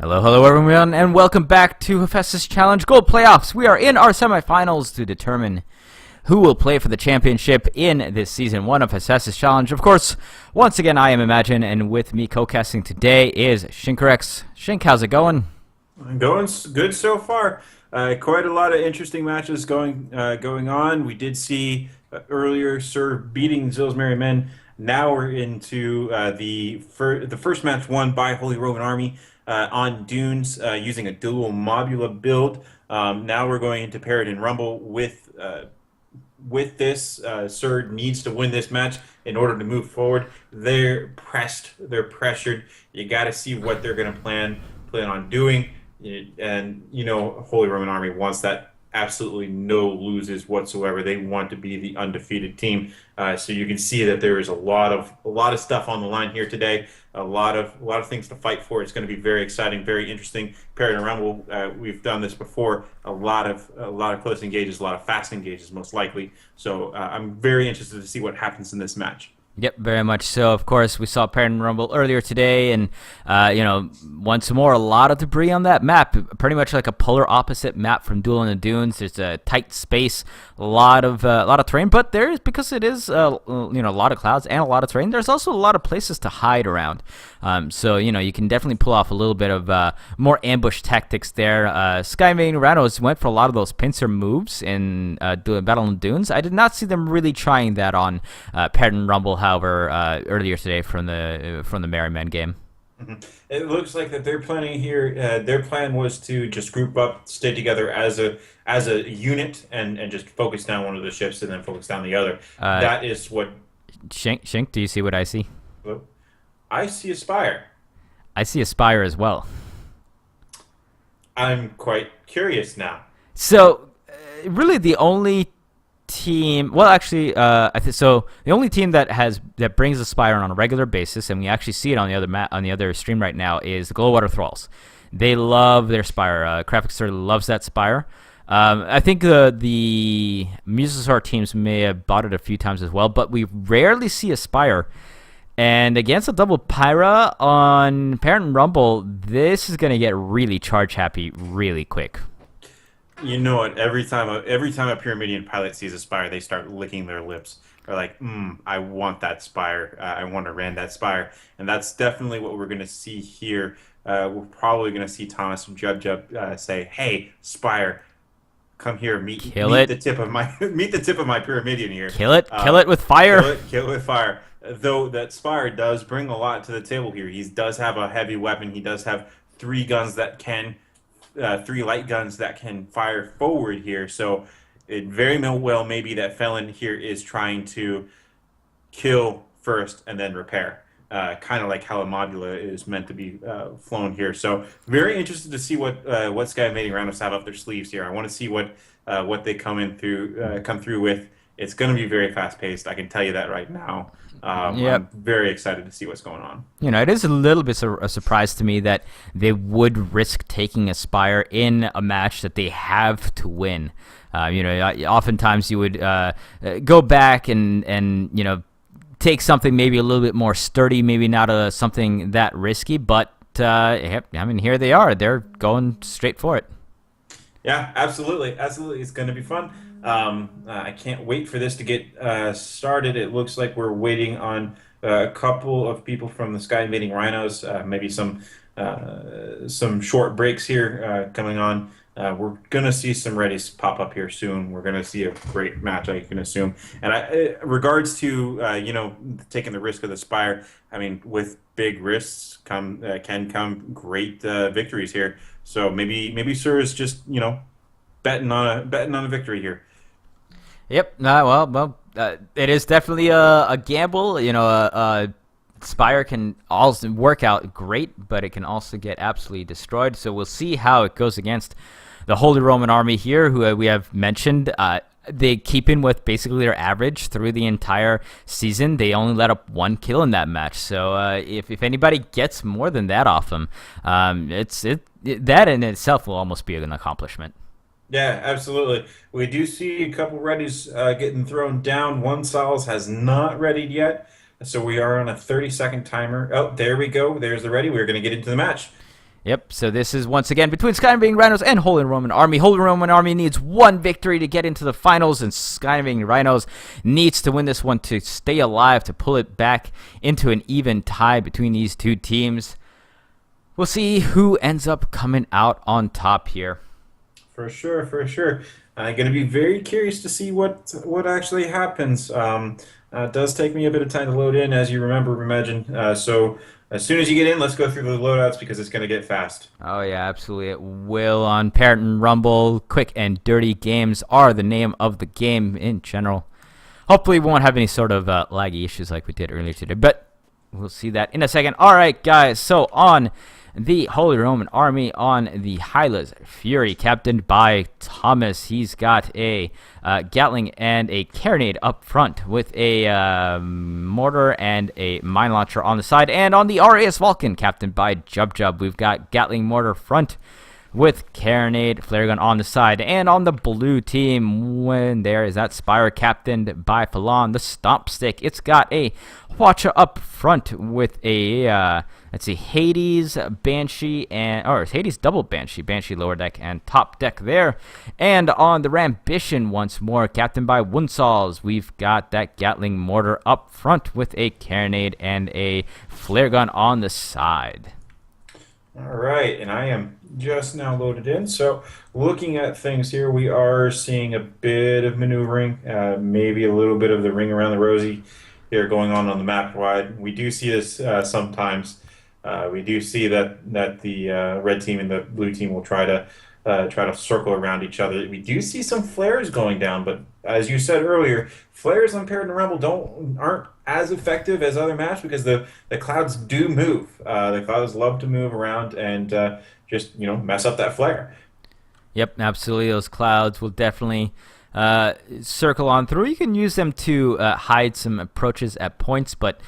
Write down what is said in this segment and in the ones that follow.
Hello everyone, and welcome back to Hephaestus Challenge Gold Playoffs. We are in our semifinals to determine who will play for the championship in this Season 1 of Hephaestus Challenge. Of course, once again, I am Imagine, and with me co-casting today is Shinkarex. Shink, how's it going? Going good so far. Quite a lot of interesting matches going on. We did see earlier Sir beating Zill's Merry Men. Now we're into the first match won by Holy Roman Army on Dunes using a dual Mobula build. Now we're going into Paradin Rumble with this. Sir needs to win this match in order to move forward. They're pressed. They're pressured. You got to see what they're going to plan on doing. And, you know, Holy Roman Army wants that absolutely no loses whatsoever. They want to be the undefeated team. So you can see that there is a lot of stuff on the line here today. A lot of things to fight for. It's going to be very exciting, very interesting. Paradin Rumble, we've done this before. A lot of close engages, a lot of fast engages, most likely. So I'm very interested to see what happens in this match. Yep, very much so. Of course, we saw Paradin Rumble earlier today, and once more, a lot of debris on that map. Pretty much like a polar opposite map from Duel in the Dunes. There's a tight space, a lot of terrain, but there is, because it is a lot of clouds and a lot of terrain. There's also a lot of places to hide around. So you can definitely pull off a little bit of more ambush tactics there. Invading Rhinos went for a lot of those pincer moves in Battle in the Dunes. I did not see them really trying that on Paradin Rumble, however, earlier today from the Merry Men game. Mm-hmm. It looks like that they're planning here. Their plan was to just group up, stay together as a unit, and just focus down one of the ships and then focus down the other. That is what. Shink, do you see what I see? I see a spire. I see a spire as well. I'm quite curious now. So, really, the only team, well, actually, so the only team that brings a spire on a regular basis, and we actually see it on the other stream right now, is the Glowwater Thralls. They love their spire. Graphics loves that spire. I think the Musosaur teams may have bought it a few times as well, but we rarely see a spire. And against a double Pyra on Paradin Rumble, this is going to get really charge happy really quick. You know what? Every time a Pyramidian pilot sees a spire, they start licking their lips. They're like, I want that spire. I want to ran that spire. And that's definitely what we're going to see here. We're probably going to see Thomas from Jub say, "Hey, spire, come here, meet the tip of my Pyramidian here. Kill it with fire. Kill it with fire." Though that spire does bring a lot to the table here. He does have a heavy weapon. He does have three light guns that can fire forward here. So it very well may be that Felon here is trying to kill first and then repair. Kind of like how a Mobula is meant to be flown here. So very interested to see what Invading Rhinos have up their sleeves here. I want to see what they come through with. It's going to be very fast-paced. I can tell you that right now. Yep. I'm very excited to see what's going on. It is a little bit a surprise to me that they would risk taking a spire in a match that they have to win. Oftentimes you would go back and take something maybe a little bit more sturdy, maybe not something that risky, but here they are. They're going straight for it. Yeah, absolutely. It's going to be fun. I can't wait for this to get started. It looks like we're waiting on a couple of people from the Sky Invading Rhinos, maybe some short breaks here coming on. We're going to see some readies pop up here soon. We're going to see a great match, I can assume. And regards to taking the risk of the spire, I mean, with big risks can come great victories here. So maybe Sir is just betting on a victory here. Yep. It is definitely a gamble. A spire can also work out great, but it can also get absolutely destroyed. So we'll see how it goes against the Holy Roman Army here, who we have mentioned. They keep in with basically their average through the entire season. They only let up 1 kill in that match. So if anybody gets more than that off them, that in itself will almost be an accomplishment. Yeah, absolutely. We do see a couple readies getting thrown down. One Sols has not readied yet, so we are on a 30-second timer. Oh, there we go. There's the ready. We're going to get into the match. Yep, so this is once again between Skywing Rhinos and Holy Roman Army. Holy Roman Army needs one victory to get into the finals, and Skywing Rhinos needs to win this one to stay alive, to pull it back into an even tie between these two teams. We'll see who ends up coming out on top here. For sure, for sure. I'm going to be very curious to see what actually happens. It does take me a bit of time to load in, as you imagine. So as soon as you get in, let's go through the loadouts because it's going to get fast. Oh yeah, absolutely it will. On Parrot and Rumble, quick and dirty games are the name of the game in general. Hopefully we won't have any sort of laggy issues like we did earlier today, but we'll see that in a second. All right, guys, so on the Holy Roman Army, on the Hylas Fury, captained by Thomas. He's got a Gatling and a carronade up front with a mortar and a mine launcher on the side. And on the RAS Vulcan, captained by Jub, we've got Gatling mortar front with carronade, flare gun on the side. And on the blue team, when there is that Spire, captained by Falon, the stomp stick. It's got a Watcher up front with a let's see, Hades Banshee Hades double Banshee lower deck and top deck there. And on the Rambition, once more, captained by Wunsals, we've got that Gatling mortar up front with a carronade and a flare gun on the side. All right, and I am just now loaded in. So looking at things here, we are seeing a bit of maneuvering, maybe a little bit of the ring around the rosy here going on the map wide. We do see this sometimes. We do see that the red team and the blue team will try to circle around each other. We do see some flares going down, but as you said earlier, flares on Parrot and Rumble aren't as effective as other maps because the clouds do move. The clouds love to move around and just mess up that flare. Yep, absolutely. Those clouds will definitely circle on through. You can use them to hide some approaches at points, but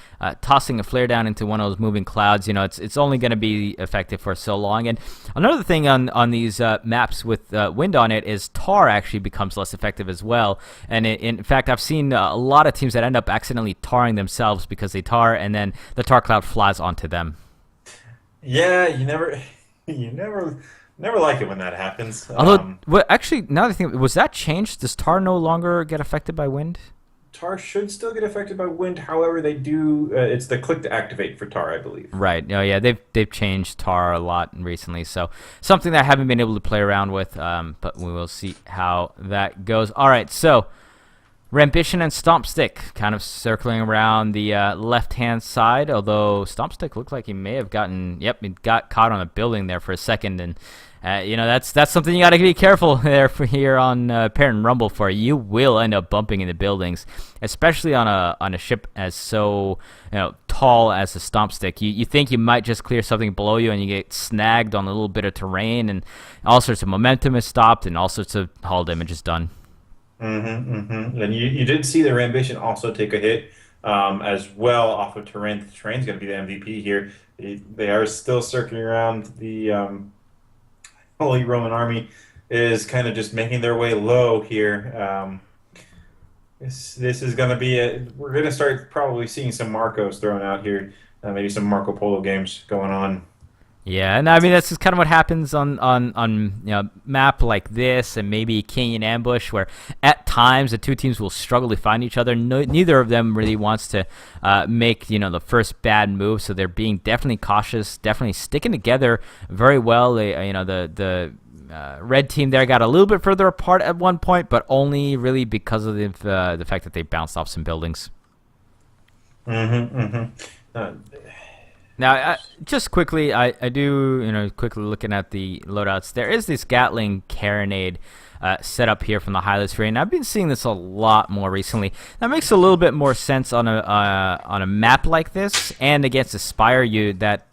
tossing a flare down into one of those moving clouds, it's only going to be effective for so long. And another thing on these maps with wind on it is tar actually becomes less effective as well. And in fact, I've seen a lot of teams that end up accidentally tarring themselves because they tar and then the tar cloud flies onto them. Yeah, you never like it when that happens. Although, actually, now that I think, was that changed? Does tar no longer get affected by wind? Tar should still get affected by wind. However, they do. It's the click to activate for tar, I believe. Right. Oh, yeah. They've changed tar a lot recently, so something that I haven't been able to play around with. But we will see how that goes. All right. So, Rambition and Stomp Stick kind of circling around the left-hand side. Although Stomp Stick looked like he may have gotten. Yep, he got caught on a building there for a second, and that's something you got to be careful there for here on Parrot and Rumble for. You will end up bumping into buildings, especially on a ship as so tall as the Stomp Stick. You think you might just clear something below you, and you get snagged on a little bit of terrain, and all sorts of momentum is stopped, and all sorts of hull damage is done. And you did see the Rambition also take a hit as well off of terrain. The terrain's going to be the MVP here. They are still circling around the. Holy Roman Army is kind of just making their way low here. This is going to be we're going to start probably seeing some Marcos thrown out here, maybe some Marco Polo games going on. Yeah, and I mean that's just kind of what happens on map like this, and maybe Canyon Ambush, where at times the two teams will struggle to find each other. Neither of them really wants to make the first bad move, so they're being definitely cautious, definitely sticking together very well. They, the red team there got a little bit further apart at one point, but only really because of the fact that they bounced off some buildings. Now, just quickly, I do, quickly looking at the loadouts, there is this Gatling carronade set up here from the Hylas Fury, and I've been seeing this a lot more recently. That makes a little bit more sense on a map like this, and against a Spire, that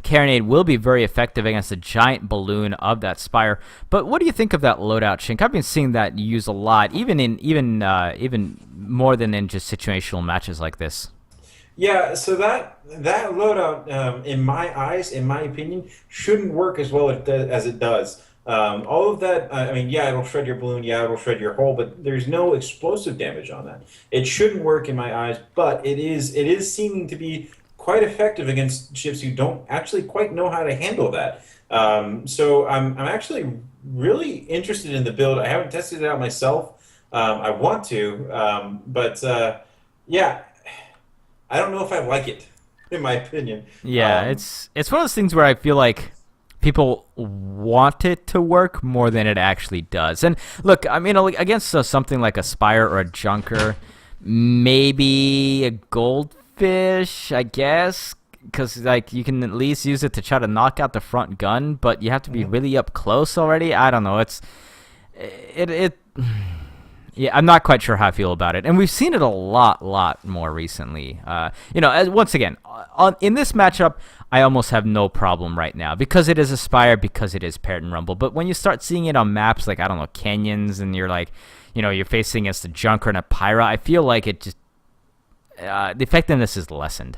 carronade will be very effective against a giant balloon of that Spire. But what do you think of that loadout, Shink? I've been seeing that used a lot, even more than in just situational matches like this. Yeah, so that loadout, in my eyes, in my opinion, shouldn't work as well as it does. All of that, I mean, yeah, it'll shred your balloon, yeah, it'll shred your hull, but there's no explosive damage on that. It shouldn't work in my eyes, but it is seeming to be quite effective against ships who don't actually quite know how to handle that. So I'm actually really interested in the build. I haven't tested it out myself. I want to, but yeah, I don't know if I like it, in my opinion. Yeah, it's one of those things where I feel like people want it to work more than it actually does. And look, I mean, like, against something like a Spire or a Junker, maybe a Goldfish, I guess, because like you can at least use it to try to knock out the front gun, but you have to be really up close already. I don't know. It. Yeah, I'm not quite sure how I feel about it, and we've seen it a lot more recently. Once again, in this matchup, I almost have no problem right now because it is Aspire, because it is Paired and Rumble. But when you start seeing it on maps like, I don't know, Canyons, and you're like, you're facing against a Junker and a Pyra, I feel like it just the effectiveness is lessened.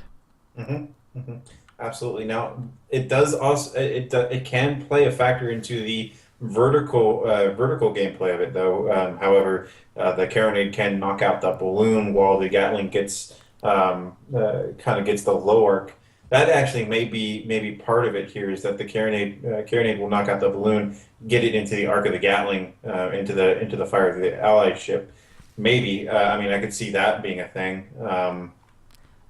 Mm-hmm. Mm-hmm. Absolutely. Now, it does also it can play a factor into the vertical gameplay of it, though. However, the carronade can knock out the balloon while the Gatling gets kind of gets the low arc. That actually may be part of it here, is that the carronade will knock out the balloon, get it into the arc of the Gatling, into the fire of the allied ship. Maybe. I mean, I could see that being a thing.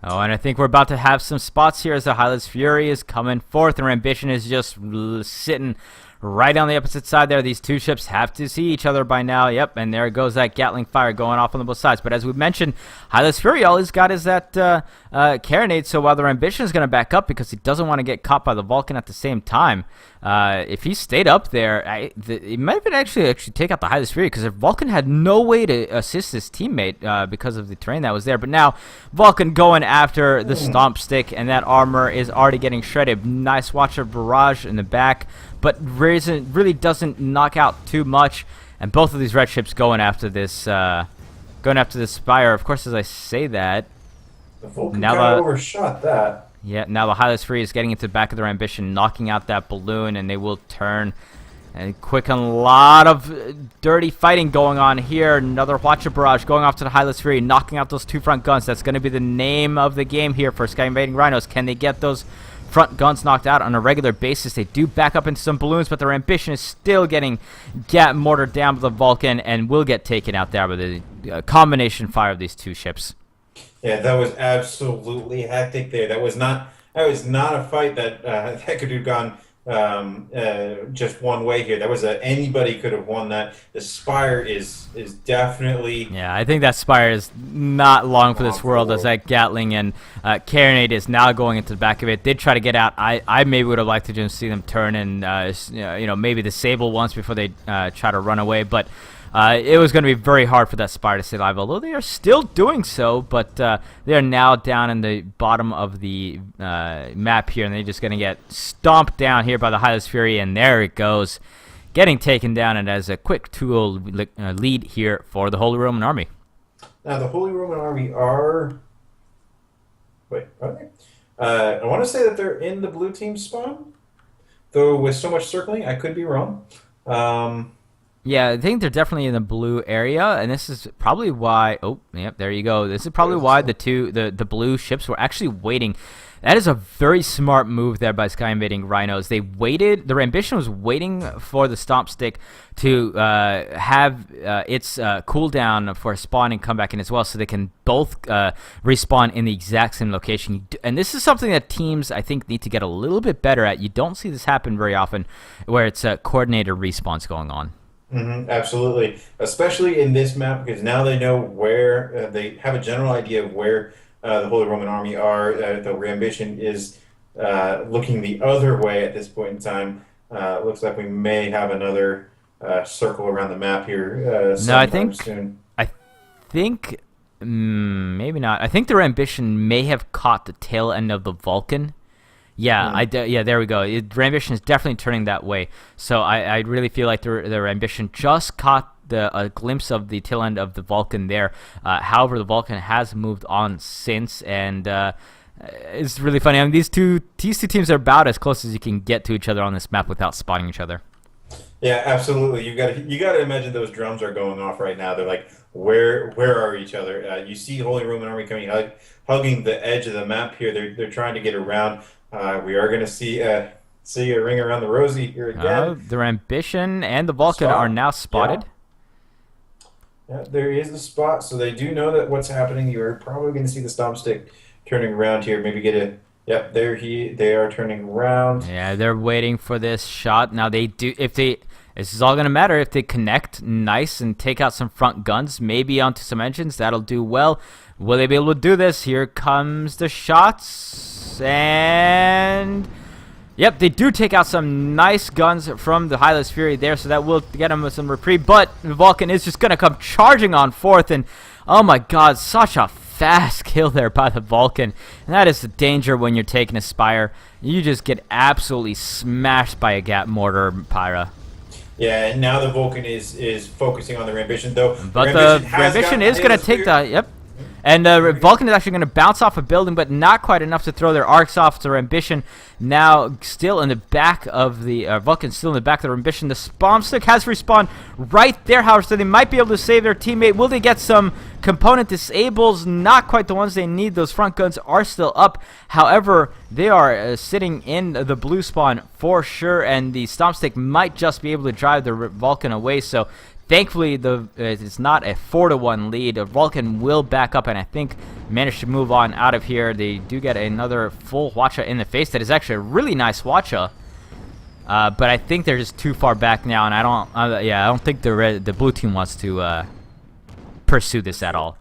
Oh, and I think we're about to have some spots here as the Hylas Fury is coming forth, and our Ambition is just sitting right on the opposite side there. These two ships have to see each other by now. Yep, and there goes that Gatling fire going off on the both sides. But as we mentioned, Hylas Fury, all he's got is that carronade, so while their Ambition is going to back up because he doesn't want to get caught by the Vulcan at the same time, if he stayed up there, he might have actually take out the Hylas Fury, because if Vulcan had no way to assist his teammate because of the terrain that was there. But now Vulcan going after the Stomp Stick, and that armor is already getting shredded. Nice Watcher Barrage in the back, but really doesn't knock out too much. And both of these red ships going after this Spire. Of course, as I say that, The Vulcan kind of overshot that. Yeah, now the Hylas Fury is getting into the back of their Ambition, knocking out that balloon, and they will turn. And quick, and a lot of dirty fighting going on here. Another Watcher Barrage going off to the Hylas Fury, knocking out those two front guns. That's going to be the name of the game here for Sky Invading Rhinos. Can they get those front guns knocked out on a regular basis? They do back up into some balloons, but their Ambition is still getting mortared down by the Vulcan and will get taken out there with the combination fire of these two ships. Yeah, that was absolutely hectic there. That was not a fight that could have gone just one way here. That was anybody could have won that. The Spire is definitely. Yeah, I think that Spire is not long for this world, as that Gatling and carronade is now going into the back of it. Did try to get out. I maybe would have liked to just see them turn and maybe disable once before they try to run away, but. It was going to be very hard for that Spire to stay alive, although they are still doing so, but they are now down in the bottom of the map here, and they're just going to get stomped down here by the Hylas Fury, and there it goes, getting taken down, and as a quick 2-0 lead here for the Holy Roman Army. Now, the Holy Roman Army are... Wait, are they? I want to say that they're in the blue team spawn, though with so much circling, I could be wrong. Yeah, I think they're definitely in the blue area, and this is probably why. Oh, yep, there you go. This is probably why the blue ships were actually waiting. That is a very smart move there by Sky Invading Rhinos. They waited. Their Ambition was waiting for the Stomp Stick to have its cooldown for spawn and come back in as well, so they can both respawn in the exact same location. And this is something that teams, I think, need to get a little bit better at. You don't see this happen very often, where it's coordinated respawns going on. Mm-hmm, absolutely, especially in this map, because now they know where they have a general idea of where the Holy Roman Army are. The Ambition is looking the other way at this point in time. Looks like we may have another circle around the map here sometime soon. I think maybe not. I think their Ambition may have caught the tail end of the Vulcan. Yeah, yeah, there we go. Their Ambition is definitely turning that way. So I really feel like their Ambition just caught a glimpse of the tail end of the Vulcan there. However, the Vulcan has moved on since, and it's really funny. I mean, these two teams are about as close as you can get to each other on this map without spotting each other. Yeah, absolutely. You got to imagine those drums are going off right now. They're like, where are each other? You see Holy Roman Army coming, hugging the edge of the map here. They're trying to get around. We are going to see a ring around the rosy here again. Their ambition and the Vulcan are Spot. now Yeah, spotted. yeah. There is the spot, so they do know that what's happening. You are probably going to see the stomp stick turning around here. Maybe get a. Yep, they are turning around. Yeah, they're waiting for this shot. Now they do. If they, this is all gonna matter if they connect nice and take out some front guns, maybe onto some engines. That'll do well. Will they be able to do this? Here comes the shots, and yep, they do take out some nice guns from the Hylas Fury there, so that will get them some reprieve. But the Vulcan is just gonna come charging on fourth, and oh my God, such a fast kill there by the Vulcan. And that is the danger when you're taking a Spire. You just get absolutely smashed by a Gat Mortar, Pyra. Yeah, and now the Vulcan is focusing on their ambition, though. But Their the ambition has ambition gotten is going to take Halosphere. the... Yep. And Vulcan is actually going to bounce off a building, but not quite enough to throw their arcs off. Their ambition now still in the back of the... Vulcan still in the back of their ambition. The Spawn Stick has respawned right there, however, so they might be able to save their teammate. Will they get some component disables? Not quite the ones they need. Those front guns are still up. However, they are sitting in the blue spawn for sure, and the Stomp Stick might just be able to drive the Vulcan away, so... Thankfully, it's not a 4-1 lead. The Vulcan will back up and I think manage to move on out of here. They do get another full Hwacha in the face. That is actually a really nice Hwacha. But I think they're just too far back now, and I don't think the blue team wants to pursue this at all.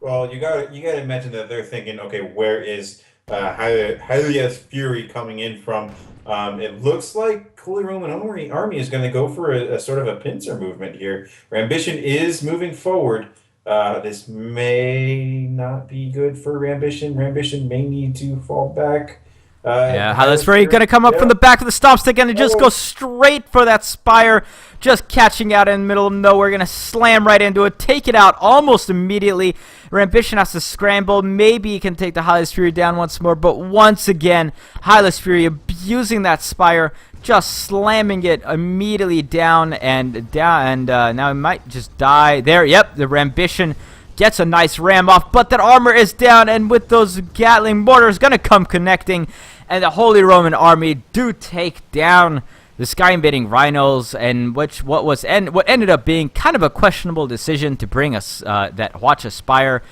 Well, you gotta imagine that they're thinking, okay, where is Hylia's Fury coming in from? It looks like Holy Roman Army is going to go for a sort of a pincer movement here. Rambition is moving forward. This may not be good for Rambition. Rambition may need to fall back. Yeah, Hylas Hylia's Fury Fury, gonna come up from yeah. the back of the Stomp Stick and just go Oh, straight for that Spire, just catching out in the middle of nowhere, gonna slam right into it, take it out almost immediately. Rambition has to scramble, maybe he can take the Hylas Fury down once more, but once again, Hylas Fury abusing that Spire, just slamming it immediately down, and now he might just die. There, yep, the Rambition gets a nice ram off, but that armor is down, and with those Gatling mortars gonna come connecting, and the Holy Roman Army do take down the Sky Invading Rhinos, and what ended up being kind of a questionable decision to bring us that Hwacha Spire.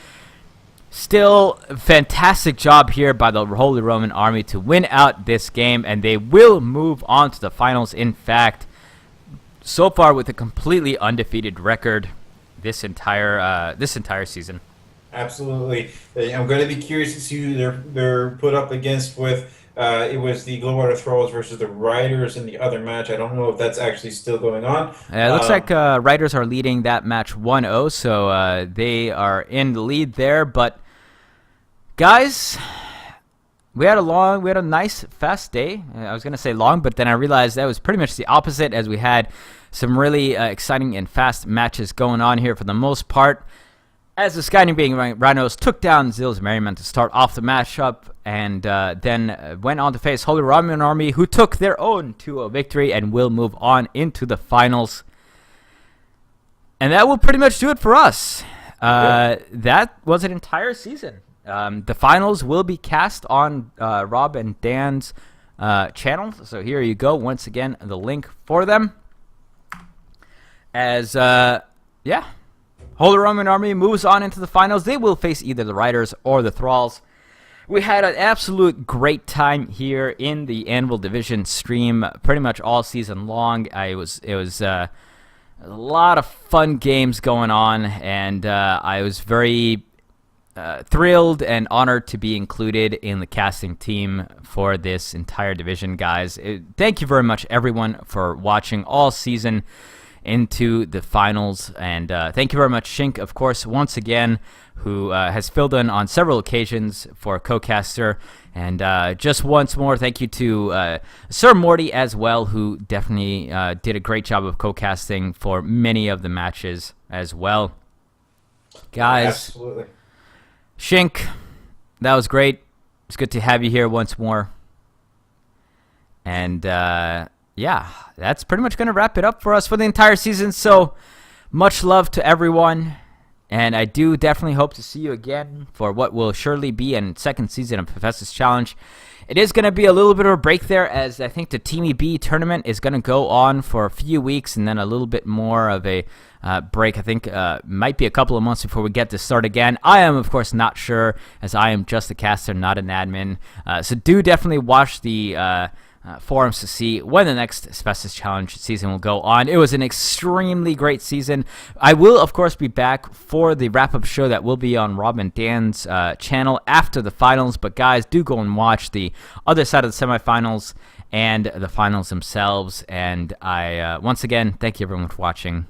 Still, fantastic job here by the Holy Roman Army to win out this game, and they will move on to the finals. In fact, so far with a completely undefeated record this entire season. absolutely. I'm going to be curious to see who they're put up against with. It was the Glowwater Thralls versus the Riders in the other match. I don't know if that's actually still going on. It looks like Riders are leading that match 1-0, so they are in the lead there. But guys, we had a nice, fast day. I was gonna say long, but then I realized that was pretty much the opposite, as we had some really exciting and fast matches going on here for the most part. As the Sky Invading Rhinos took down Zill's Merryman to start off the matchup, and then went on to face Holy Roman Army, who took their own 2-0 victory and will move on into the finals. And that will pretty much do it for us. That was an entire season. The finals will be cast on Rob and Dan's channel. So here you go. Once again, the link for them. As, Holy Roman Army moves on into the finals. They will face either the Riders or the Thralls. We had an absolute great time here in the Anvil Division stream pretty much all season long. It was a lot of fun games going on, and I was very thrilled and honored to be included in the casting team for this entire division, guys. Thank you very much, everyone, for watching all season into the finals, and thank you very much, Shink, of course, once again, who has filled in on several occasions for co-caster, and just once more, thank you to Sir Morty as well, who definitely did a great job of co-casting for many of the matches as well. Guys, Absolutely. Shink, that was great. It's good to have you here once more, and yeah, that's pretty much going to wrap it up for us for the entire season. So much love to everyone. And I do definitely hope to see you again for what will surely be a second season of Professor's Challenge. It is going to be a little bit of a break there, as I think the Teamy B tournament is going to go on for a few weeks and then a little bit more of a break. I think might be a couple of months before we get to start again. I am, of course, not sure, as I am just a caster, not an admin. So do definitely watch the forums to see when the next Asbestos Challenge season will go on. It was an extremely great season. I will, of course, be back for the wrap-up show that will be on Rob and Dan's channel after the finals. But guys, do go and watch the other side of the semifinals and the finals themselves. And I, once again, thank you everyone for watching.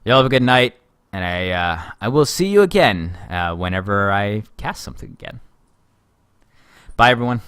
Y'all have a good night, and I will see you again whenever I cast something again. Bye, everyone.